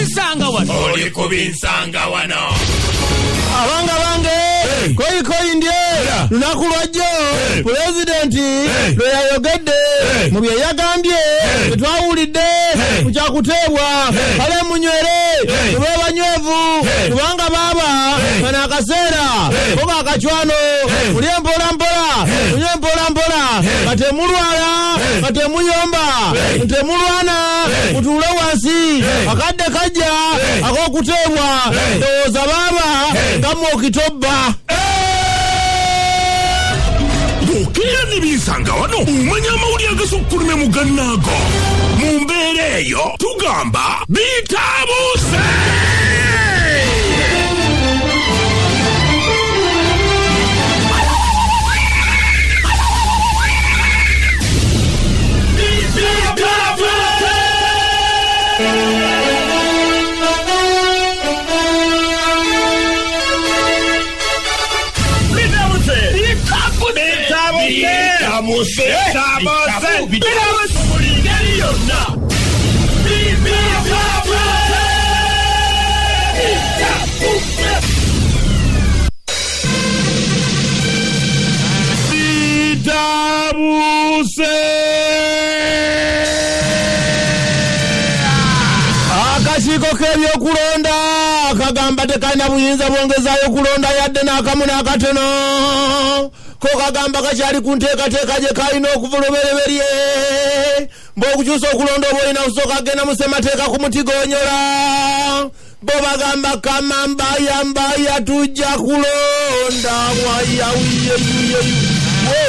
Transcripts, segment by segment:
Oli kubinsanga wano. Abanga bange koi ndye lunaku lwajjo president lwe yayogedde mu bye yagambye twawulidde kukyakuteebwa kale munywere tube banywevu kubanga baba kana akaseera koga akachwano muli mpola munywe mpola katemulwala katemuyomba ntemulwana mutuule wansi akadde kajja ak'okuteebwa ndowooza baba ngamu okitobba. Bw'okeera n'ebinsanga wano omanya amawulire agasukkulumya mu gannaago mu mbeera eyo tugamba bitabuuse. Akasiko k'ebyokulonda kagamba tekalina buyinza bwongezaayo kulonda yadde n'akamu n'akatono. Ko kagamba kakyali ku nteekateeka gye kalina okuva olubereberye mb'okukyusa okulonda oba olina kusooka kagenda mu ssemateeka ku mutigoonyola bo bagamba kamambaya tujja kulonda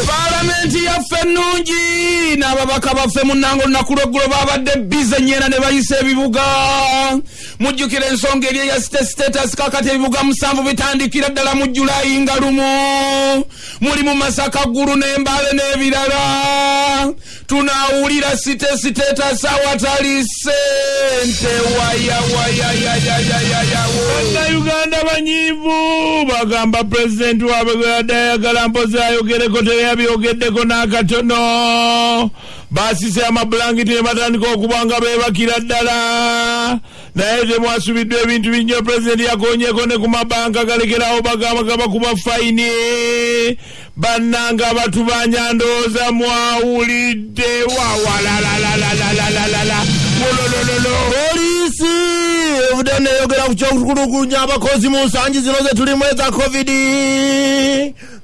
Parliamenti yaffe ennungi n'ababaka baffe munnango olunaku lw'eggulo babadde bize nnyena ne bayisa ebibuga. Mujjukira ensonga eri eya status kakati ebibuga 7 bitandikira ddala mu Julayi nga lumu. Muli mu Masaka, Gulu n'Embale n'ebirala. Tunaawulira status awatali ssente waya. Uganda banyiivu bagamba president waabwe gwe yadayagala mpozi ayogereko teyabyogeddeko n'akatono. Baasise amabulangiti ne batandika okubanga beebakira ddala. Naye temwasubiddwa ebintu binnyo president yakoonyeko ne ku mabanka galekerawo bagamba gabakuba fayini. Bannanga abatubanya ndowooza mwawulidde polisi evudde neeyogera ku kyokutulugunya abakozi mu nsangi zino ze tulimu eza covid.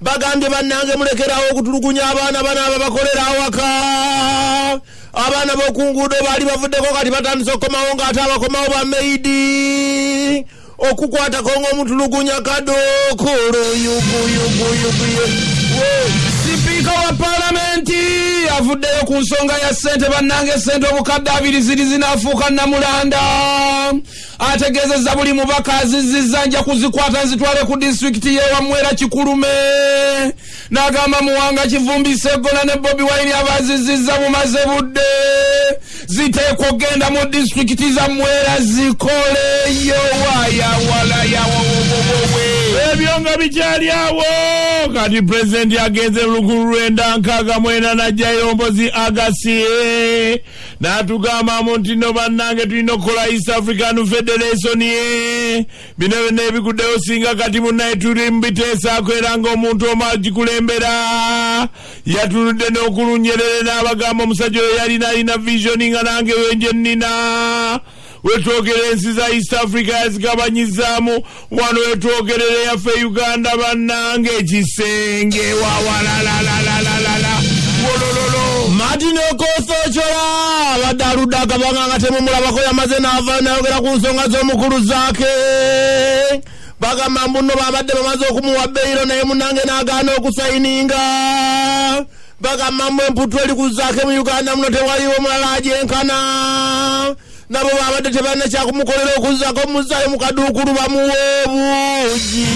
Bagambye bannange mulekerawo okutulugunya abaana bano ababakolera awaka. Abaana b'oku nguudo baali bavuddeko kati batandise okukomawo ng'ate abakomawo ba meidi okukwatako ng'omutulugunya kadookolo Sipiika wa Parliamenti avuddeyo ku nsonga ya ssente bannange ssente obukadde 2 ziri zinaafuuka Namulanda. Ategeezezza buli mubaka azizizza nja kuzikwata nzitwale ku disitulikiti y'ewa Mwera Kikulume. N'agamba Muwanga Kivumbi Sseggona ne Bobi Wine abazizizza bumaze budde. Ziteekwa okgenda mu disitulikiti za Mwera zikoleyo ebyo nga bikyali awo. Kati president yagenze lukulu lwenda 69 n'ajjayo mpozi Agasiye n'atugamba nti no bannange tulina okukola East African Federation bino byonna ebiguddeyo singa kati munnaye tuli mu biteesaako era ng'omuntu omu agikulembera yatunudde n'okulunyerere n'abagamba omusajja oyo alina vision nga nange wenje nnina. Wetwogerera ensi za East Africa yazigabanyizaamu wano wetwogerera yaffe Uganda bannange ekisenge Martin Okoth-Ochola abadde aludde akabanga nga temumulabako yamaze n'ava n'ayogera ku nsonga z'omukulu zaake. Bagamba mbuno babadde bamaze okumuwa beyiro naye munnange n'agaana okusayininga. Bagamba mbu emputu eri ku zaake mu Uganda muno tewaliwo mulala agyenkana. Nabo babadde tebalina kyakumukolera okuzzako muzaayo mu kaduukulu bamuwa obuugi.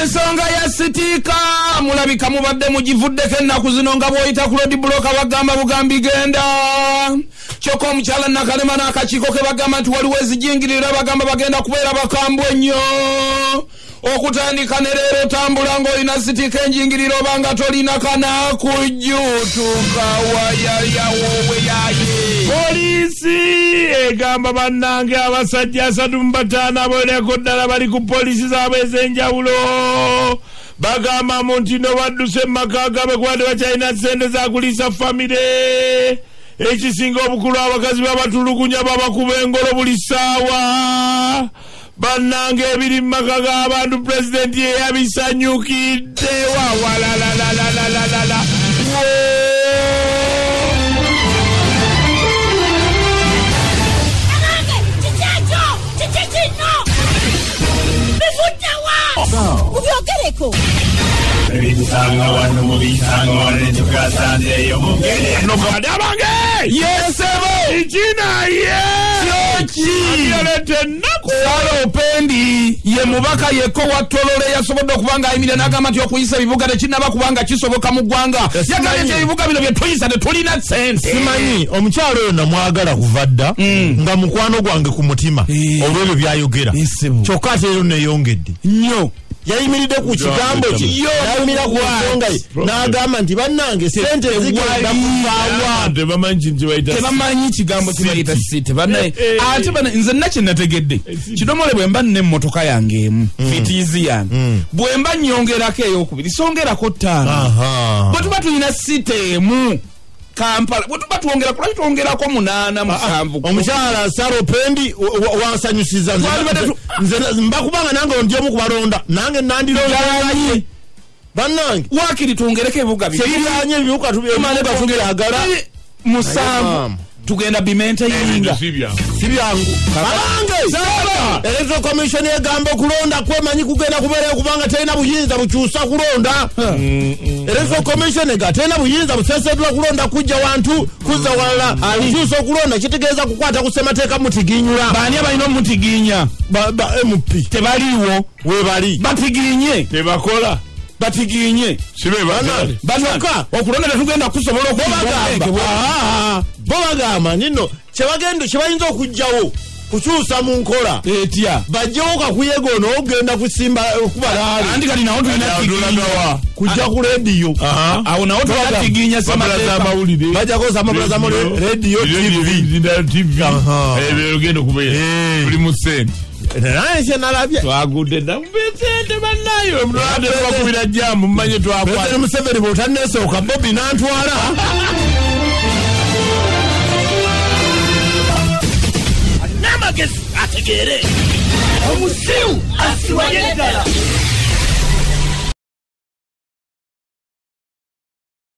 Ensonga ya Sitika mulabika mubadde mugivuddeko ennaku zino nga bw'oyita ku road block bagamba bugambi genda. Kyokka omukyala Nakalema n'akakiiko ke bagamba nti waliwo ezijingirira bagamba bagenda kubeera bakambwe nnyo. Okutandika ne leero tambula ng'olina Sitika enjingiriro obanga tolina kanakujjutuka wayayawowe yaye. Polisi egamba bannange abasajja 35 aboleko ddala bali ku polisi zaabwe ez'enjawulo bagamba mu nti no badduse mumaka gaabwe kuba tebakyalina ssente zakuliisa famire ekisinga obukulu abakazi babatulugunya babakuba engolo buli ssaawa bannange ebiri mu maka g'abantu pulezidenti yeyabisanyukidde wawalalalalala ubyogereko ebisanga wano mubisanga wano tukasanzeeyo mugere nobade abange yesebo ikinaye yalete ennaku Salopendi ye mubaka yeko wa Tolole yasobodde okubanga ayimira n'agamba nti okuyisa ebibuga tekinnaba kubanga kisoboka mu ggwanga yagambye nti ebibuga bino bye tuyisa tetulina ssente. Simanyi omukyalo oyo namwagala kuva dda nga mukwano gwange ku mutima olw'ebyo byayogera kyokka ate leero neeyongedde nnyo yayimiridde ku kigambo kye yayimira ku nsonga ye n'agamba nti bannange sente ezigenda kuvaawa tebamanyi kigambo kibayita site banaye ate nze nakye nategedde kidomole bwe mba n'emmotoka yange emu fitiizi yange bwe mba nnyongerako eyokubiri songerako 5 bwe tuba tulina site emu Kampala bwe tuba twongera kulaki twongerako 8 7. Omukyala Salopendi wansanyusiza nze mbakubanga nange ndi omu kubalonda nange nandirondaye bannange wakiri twongereko ebibuga sebiranye ebibuga tubyagala 7 tugenda bimente yinga si byangu balange Electoral Commission egamba okulonda kwemanyi kugenda kubeerayo kubanga terina buyinza bukyusa kulonda Electoral Commission egatena buyinza busesedwa kulonda kujja wantu kuza wala alikyusa okulonda kitegeeza kukwata ku ssemateeka mutiginyula baani abalina omutiginya MP tebaliiwo webali batiginye tebakola batiginye sibe banoka okulonda tetugenda kusobola bo bagamba nino kyebayinza okugjawo kukyusa mu nkola etya bajjawo kakuyegono ogenda kusimba okubalaali andi kati nawo tulina kujja ku rediyo awo nawo tulatiginya amawulire bajjakoza amabulaza mu rediyo TV ebyo genda kubeera tuli mu ssente naye kye nalabye twagudde ssente bannayo mulwadde bakubira jjambu mumanye twakwata Museveni bw'otanneesooka Bobi n'antwala n'amagezi ategeere omusiru asiwaye ddala